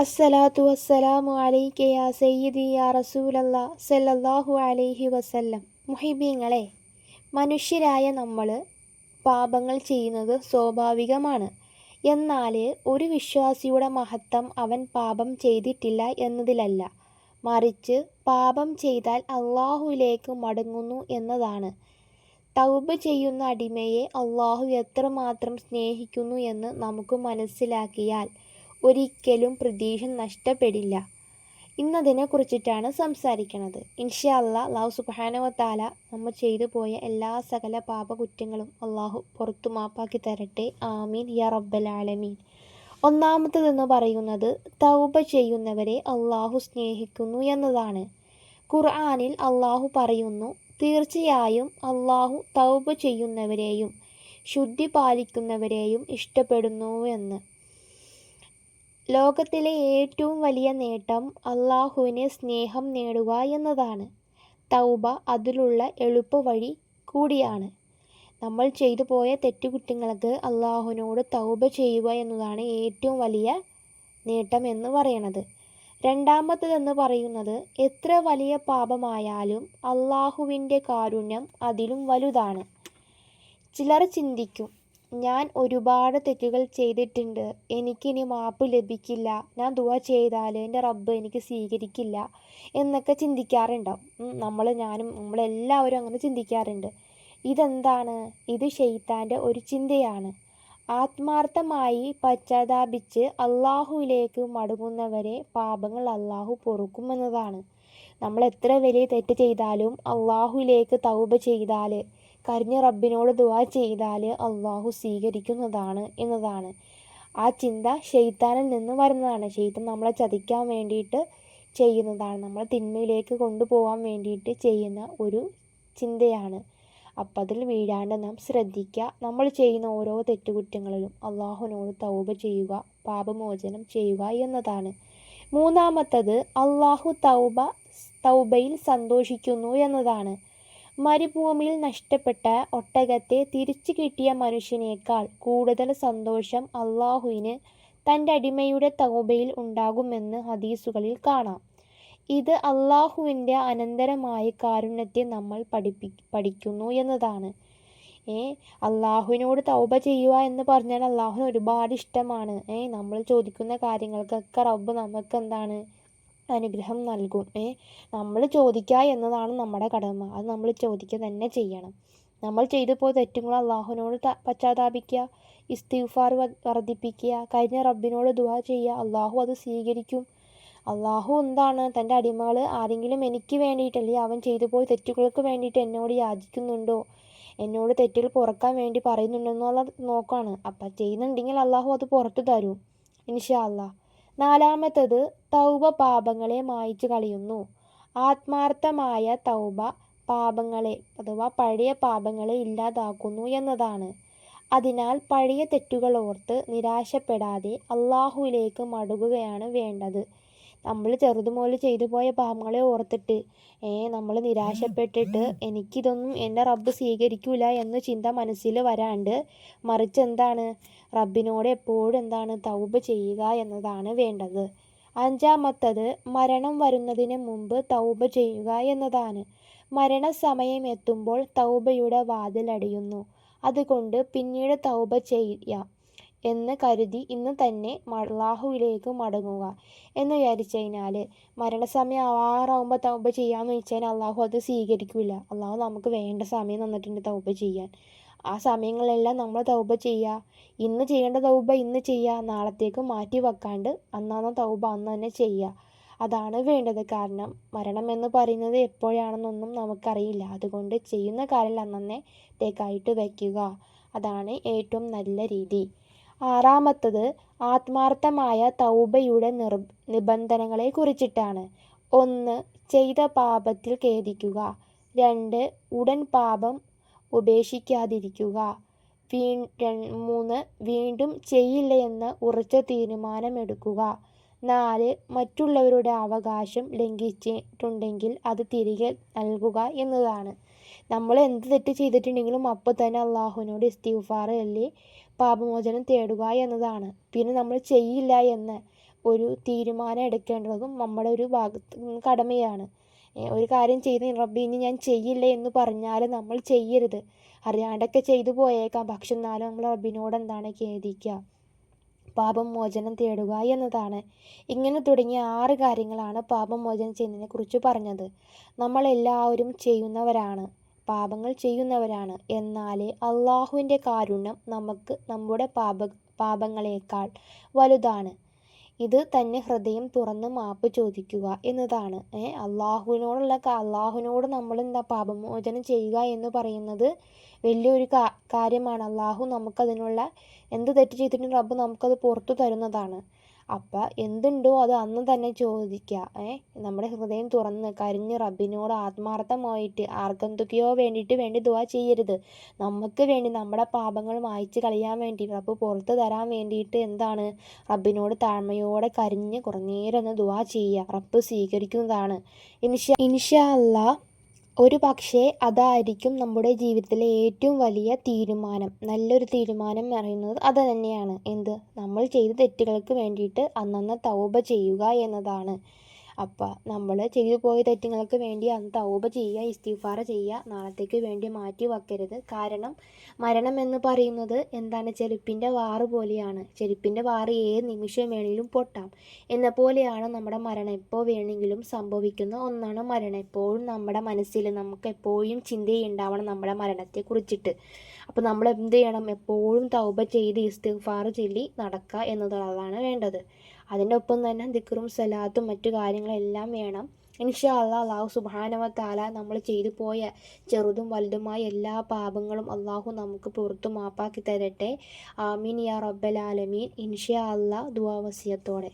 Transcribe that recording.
അസ്സലാത്തു വസ്സലാമു അലൈക യാ സയ്യിദി യാ റസൂലല്ലാ സല്ലല്ലാഹു അലൈഹി വസല്ലം. മുഹിബീങ്ങളെ, മനുഷ്യരായ നമ്മൾ പാപങ്ങൾ ചെയ്യുന്നത് സ്വാഭാവികമാണ്. എന്നാൽ ഒരു വിശ്വാസിയുടെ മഹത്വം അവൻ പാപം ചെയ്തിട്ടില്ല എന്നതിലല്ല, മറിച്ച് പാപം ചെയ്താൽ അള്ളാഹുവിലേക്ക് മടങ്ങുന്നു എന്നതാണ്. തൗബ ചെയ്യുന്ന അടിമയെ അള്ളാഹു എത്രമാത്രം സ്നേഹിക്കുന്നു എന്ന് നമുക്ക് മനസ്സിലാക്കിയാൽ ഒരിക്കലും പ്രതീക്ഷ നഷ്ടപ്പെടില്ല. ഇന്നതിനെ കുറിച്ചിട്ടാണ് സംസാരിക്കുന്നത്. ഇൻഷാ അല്ലാഹു സുബ്ഹാനഹു വ തആല നമ്മൾ ചെയ്തു പോയ എല്ലാ സകല പാപകുറ്റങ്ങളും അള്ളാഹു പുറത്തു മാപ്പാക്കി തരട്ടെ. ആമീൻ യാ റബ്ബൽ ആലമീൻ. ഒന്നാമത്തേതെന്ന് പറയുന്നത് തൗബ ചെയ്യുന്നവരെ അള്ളാഹു സ്നേഹിക്കുന്നു എന്നതാണ്. ഖുർആനിൽ അള്ളാഹു പറയുന്നു, തീർച്ചയായും അള്ളാഹു തൗബ ചെയ്യുന്നവരെയും ശുദ്ധി പാലിക്കുന്നവരെയും ഇഷ്ടപ്പെടുന്നുവെന്ന്. ലോകത്തിലെ ഏറ്റവും വലിയ നേട്ടം അള്ളാഹുവിനെ സ്നേഹം നേടുക എന്നതാണ്. തൗബ അതിലുള്ള എളുപ്പവഴി കൂടിയാണ്. നമ്മൾ ചെയ്തു പോയ തെറ്റുകുറ്റങ്ങൾക്ക് അള്ളാഹുവിനോട് തൗബ ചെയ്യുക എന്നതാണ് ഏറ്റവും വലിയ നേട്ടം എന്ന് പറയുന്നത്. രണ്ടാമത്തേതെന്ന് പറയുന്നത് എത്ര വലിയ പാപമായാലും അള്ളാഹുവിൻ്റെ കാരുണ്യം അതിലും വലുതാണ്. ചിലർ ചിന്തിക്കും, ഞാൻ ഒരുപാട് തെറ്റുകൾ ചെയ്തിട്ടുണ്ട്, എനിക്കിനി മാപ്പ് ലഭിക്കില്ല, ഞാൻ ദുആ ചെയ്താൽ എൻ്റെ റബ്ബ് എനിക്ക് സ്വീകരിക്കില്ല എന്നൊക്കെ ചിന്തിക്കാറുണ്ടാവും. നമ്മളെല്ലാവരും അങ്ങനെ ചിന്തിക്കാറുണ്ട്. ഇതെന്താണ്? ഇത് ശൈത്താൻ്റെ ഒരു ചിന്തയാണ്. ആത്മാർത്ഥമായി പശ്ചാത്താപിച്ച് അള്ളാഹുവിലേക്ക് മടങ്ങുന്നവരെ പാപങ്ങൾ അള്ളാഹു പൊറുക്കുമെന്നതാണ്. നമ്മൾ എത്ര വലിയ തെറ്റ് ചെയ്താലും അള്ളാഹുവിലേക്ക് തൗബ ചെയ്താൽ, കരഞ്ഞ റബ്ബിനോട് ദുആ ചെയ്താൽ അള്ളാഹു സ്വീകരിക്കുന്നതാണ് എന്നതാണ്. ആ ചിന്ത ശൈത്താനിൽ നിന്ന് വരുന്നതാണ്. ശൈത്താൻ നമ്മളെ ചതിക്കാൻ വേണ്ടിയിട്ട് ചെയ്യുന്നതാണ്, നമ്മളെ തിന്മയിലേക്ക് കൊണ്ടുപോകാൻ വേണ്ടിയിട്ട് ചെയ്യുന്ന ഒരു ചിന്തയാണ്. അപ്പം അതിൽ വീഴാണ്ട് നാം ശ്രദ്ധിക്കുക. നമ്മൾ ചെയ്യുന്ന ഓരോ തെറ്റുകുറ്റങ്ങളിലും അള്ളാഹുവിനോട് തൗബ ചെയ്യുക, പാപമോചനം ചെയ്യുക എന്നതാണ്. മൂന്നാമത്തത് അള്ളാഹു തൗബയിൽ സന്തോഷിക്കുന്നു എന്നതാണ്. മരുഭൂമിയിൽ നഷ്ടപ്പെട്ട ഒട്ടകത്തെ തിരിച്ചു കിട്ടിയ മനുഷ്യനേക്കാൾ കൂടുതൽ സന്തോഷം അള്ളാഹുവിന് തൻ്റെ അടിമയുടെ തൗബയിൽ ഉണ്ടാകുമെന്ന് ഹദീസുകളിൽ കാണാം. ഇത് അള്ളാഹുവിൻ്റെ അനന്തരമായ കാരുണ്യത്തെ നമ്മൾ പഠിക്കുന്നു എന്നതാണ്. അള്ളാഹുവിനോട് തൗബ ചെയ്യുക എന്ന് പറഞ്ഞാൽ അള്ളാഹുവിന് ഒരുപാട് ഇഷ്ടമാണ്. നമ്മൾ ചോദിക്കുന്ന കാര്യങ്ങൾക്കൊക്കെ റബ്ബ് നമുക്ക് എന്താണ് അനുഗ്രഹം നൽകും. നമ്മൾ ചോദിക്കുക എന്നതാണ് നമ്മുടെ കടമ. അത് നമ്മൾ ചോദിക്കുക തന്നെ ചെയ്യണം. നമ്മൾ ചെയ്തു പോയ തെറ്റുകൾ അള്ളാഹുവിനോട് പശ്ചാത്താപിക്കുക, ഇസ്തിഗ്ഫാർ വർദ്ധിപ്പിക്കുക, കഴിഞ്ഞ റബ്ബിനോട് ദുആ ചെയ്യുക. അള്ളാഹു അത് സ്വീകരിക്കും. അള്ളാഹു എന്താണ്, തൻ്റെ അടിമകൾ ആരെങ്കിലും എനിക്ക് വേണ്ടിയിട്ടല്ലേ, അവൻ ചെയ്തു പോയ തെറ്റുകൾക്ക് വേണ്ടിയിട്ട് എന്നോട് യാചിക്കുന്നുണ്ടോ, എന്നോട് തെറ്റുകൾ പുറക്കാൻ വേണ്ടി പറയുന്നുണ്ടെന്നുള്ളത് നോക്കുകയാണ്. അപ്പം ചെയ്യുന്നുണ്ടെങ്കിൽ അള്ളാഹു അത് പുറത്തു തരും ഇൻഷാ അല്ലാഹ്. നാലാമത്തത് തൗബ പാപങ്ങളെ മായ്ച്ചു കളയുന്നു. ആത്മാർത്ഥമായ തൗബ പാപങ്ങളെ അഥവാ പഴയ പാപങ്ങളെ ഇല്ലാതാക്കുന്നു എന്നതാണ്. അതിനാൽ പഴയ തെറ്റുകൾ ഓർത്ത് നിരാശപ്പെടാതെ അള്ളാഹുവിലേക്ക് മടങ്ങുകയാണ് വേണ്ടത്. നമ്മൾ ചെറുതുമുതൽ ചെയ്തു പോയ പാപങ്ങളെ ഓർത്തിട്ട് നമ്മൾ നിരാശപ്പെട്ടിട്ട് എനിക്കിതൊന്നും എൻ്റെ റബ്ബ് സ്വീകരിക്കില്ല എന്ന ചിന്ത മനസ്സിൽ വരാണ്ട്, മറിച്ച് എന്താണ്, റബ്ബിനോട് എപ്പോഴും എന്താണ് തൗബ ചെയ്യുക എന്നതാണ് വേണ്ടത്. അഞ്ചാമത്തത് മരണം വരുന്നതിന് മുമ്പ് തൗബ ചെയ്യുക എന്നതാണ്. മരണസമയം എത്തുമ്പോൾ തൗബയുടെ വാതിലടയുന്നു. അതുകൊണ്ട് പിന്നീട് തൗബ ചെയ്യാം എന്ന് കരുതി ഇന്ന് തന്നെ അള്ളാഹുവിലേക്ക് മടങ്ങുക എന്ന് വിചാരിച്ചു കഴിഞ്ഞാൽ മരണസമയം ആവാറാവുമ്പോൾ തൗബ ചെയ്യാമെന്ന് വെച്ചാൽ അള്ളാഹു അത് സ്വീകരിക്കില്ല. അള്ളാഹു നമുക്ക് വേണ്ട സമയം തന്നിട്ടുണ്ട് തൗബ ചെയ്യാൻ. ആ സമയങ്ങളെല്ലാം നമ്മൾ തൗബ ചെയ്യുക. ഇന്ന് ചെയ്യേണ്ട തൗബ ഇന്ന് ചെയ്യുക, നാളത്തേക്ക് മാറ്റി വെക്കാണ്ട് അന്നാന്ന തൗബ അന്ന് തന്നെ ചെയ്യുക. അതാണ് വേണ്ടത്. കാരണം മരണം എന്ന് പറയുന്നത് എപ്പോഴാണെന്നൊന്നും നമുക്കറിയില്ല. അതുകൊണ്ട് ചെയ്യുന്ന കാര്യം അന്നന്നേക്കായിട്ട് വയ്ക്കുക. അതാണ് ഏറ്റവും നല്ല രീതി. ആറാമത്തത് ആത്മാർത്ഥമായ തൗബയുടെ നിബന്ധനകളെ കുറിച്ചിട്ടാണ്. 1. ചെയ്ത പാപത്തിൽ ഖേദിക്കുക. 2. ഉടൻ പാപം ഉപേക്ഷിക്കാതിരിക്കുക. 3. വീണ്ടും ചെയ്യില്ല എന്ന ഉറച്ച തീരുമാനമെടുക്കുക. 4. മറ്റുള്ളവരുടെ അവകാശം ലംഘിച്ചിട്ടുണ്ടെങ്കിൽ അത് തിരികെ നൽകുക എന്നതാണ്. നമ്മൾ എന്ത് തെറ്റ് ചെയ്തിട്ടുണ്ടെങ്കിലും അപ്പോൾ തന്നെ അള്ളാഹുവിനോട് ഇസ്തിഗ്ഫാർ പാപമോചനം തേടുക എന്നതാണ്. പിന്നെ നമ്മൾ ചെയ്യില്ല എന്ന് ഒരു തീരുമാനം എടുക്കേണ്ടതും നമ്മുടെ ഒരു ഭാഗത്ത് കടമയാണ്. ഒരു കാര്യം ചെയ്ത് റബ്ബേ ഇനി ഞാൻ ചെയ്യില്ല എന്ന് പറഞ്ഞാൽ നമ്മൾ ചെയ്യരുത്. അറിയാണ്ടൊക്കെ ചെയ്തു പോയേക്കാം. പക്ഷെ എന്നാലും നമ്മൾ റബ്ബിനോട് എന്താണ് ഖേദിക്കുക, പാപം മോചനം തേടുക എന്നതാണ്. ഇങ്ങനെ തുടങ്ങിയ 6 കാര്യങ്ങളാണ് പാപം മോചനം ചെയ്യുന്നതിനെക്കുറിച്ച് പറഞ്ഞത്. നമ്മളെല്ലാവരും ചെയ്യുന്നവരാണ്, പാപങ്ങൾ ചെയ്യുന്നവരാണ്. എന്നാൽ അള്ളാഹുവിൻ്റെ കാരുണ്യം നമുക്ക് നമ്മുടെ പാപങ്ങളേക്കാൾ വലുതാണ്. ഇത് തന്നെ ഹൃദയം തുറന്ന് മാപ്പ് ചോദിക്കുക എന്നതാണ്. അള്ളാഹുവിനോട് നമ്മൾ പാപമോചനം ചെയ്യുക എന്ന് പറയുന്നത് വലിയൊരു കാര്യമാണ്. അള്ളാഹു നമുക്കതിനുള്ള എന്ത് തെറ്റ് ചെയ്തിട്ടും റബ്ബ് നമുക്കത് പുറത്തു തരുന്നതാണ്. അപ്പം എന്തുണ്ടോ അത് അന്ന് തന്നെ ചോദിക്കുക. നമ്മുടെ ഹൃദയം തുറന്ന് കരിഞ്ഞ് റബ്ബിനോട് ആത്മാർത്ഥമായിട്ട് ആർക്കെന്തൊക്കെയോ വേണ്ടി ദുആ ചെയ്യരുത്. നമുക്ക് വേണ്ടി നമ്മുടെ പാപങ്ങൾ മായ്ച്ച് കളയാൻ വേണ്ടി റബ്ബ് പുറത്ത് തരാൻ വേണ്ടിയിട്ട് എന്താണ് റബ്ബിനോട് താഴ്മയോടെ കരിഞ്ഞ് കുറേ നേരം ഒന്ന് ദുആ ചെയ്യുക. റബ്ബ് സ്വീകരിക്കുന്നതാണ്. ഇൻഷാ അല്ലാഹ് ഒരു പക്ഷേ അതായിരിക്കും നമ്മുടെ ജീവിതത്തിലെ ഏറ്റവും വലിയ തീരുമാനം. നല്ലൊരു തീരുമാനം പറയുന്നത് അത് തന്നെയാണ്. നമ്മൾ ചെയ്ത തെറ്റുകൾക്ക് വേണ്ടിയിട്ട് അന്നന്ന് തൗബ ചെയ്യുക എന്നതാണ്. അപ്പം നമ്മൾ ചെയ്തു പോയ തെറ്റുകൾക്ക് വേണ്ടി അന്ന് തൗബ ചെയ്യുക, ഇസ്തിഗ്ഫാർ ചെയ്യുക. നാളത്തേക്ക് വേണ്ടി മാറ്റി വെക്കരുത്. കാരണം മരണം എന്ന് പറയുന്നത് ചെരുപ്പിൻ്റെ വാറ് പോലെയാണ്. ചെരുപ്പിൻ്റെ വാറ് ഏത് നിമിഷം വേണമെങ്കിലും പൊട്ടാം. എന്ന പോലെയാണ് നമ്മുടെ മരണം. എപ്പോൾ വേണമെങ്കിലും സംഭവിക്കുന്ന ഒന്നാണ് മരണം. എപ്പോഴും നമ്മുടെ മനസ്സിൽ നമുക്ക് എപ്പോഴും ചിന്തയുണ്ടാവണം നമ്മുടെ മരണത്തെക്കുറിച്ചിട്ട്. അപ്പോൾ നമ്മൾ എന്ത് ചെയ്യണം? എപ്പോഴും തൗബ ചെയ്ത് ഇസ്തിഗ്ഫാർ ചൊല്ലി നടക്കുക എന്നതാണ് വേണ്ടത്. അതിൻ്റെ ഒപ്പം തന്നെ ദിക്റും സലാത്തും മറ്റു കാര്യങ്ങളെല്ലാം വേണം. ഇൻഷാ അല്ലാഹ് അല്ലാഹു സുബ്ഹാനഹു വ തആല നമ്മൾ ചെയ്തു പോയ ചെറുതും വലുതുമായ എല്ലാ പാപങ്ങളും അല്ലാഹു നമുക്ക് പുറത്തു മാപ്പാക്കി തരട്ടെ. ആമീൻ യാ റബ്ബൽ ആലമീൻ. ഇൻഷാ അല്ലാഹ് ദുആ വസിയത്തോടെ.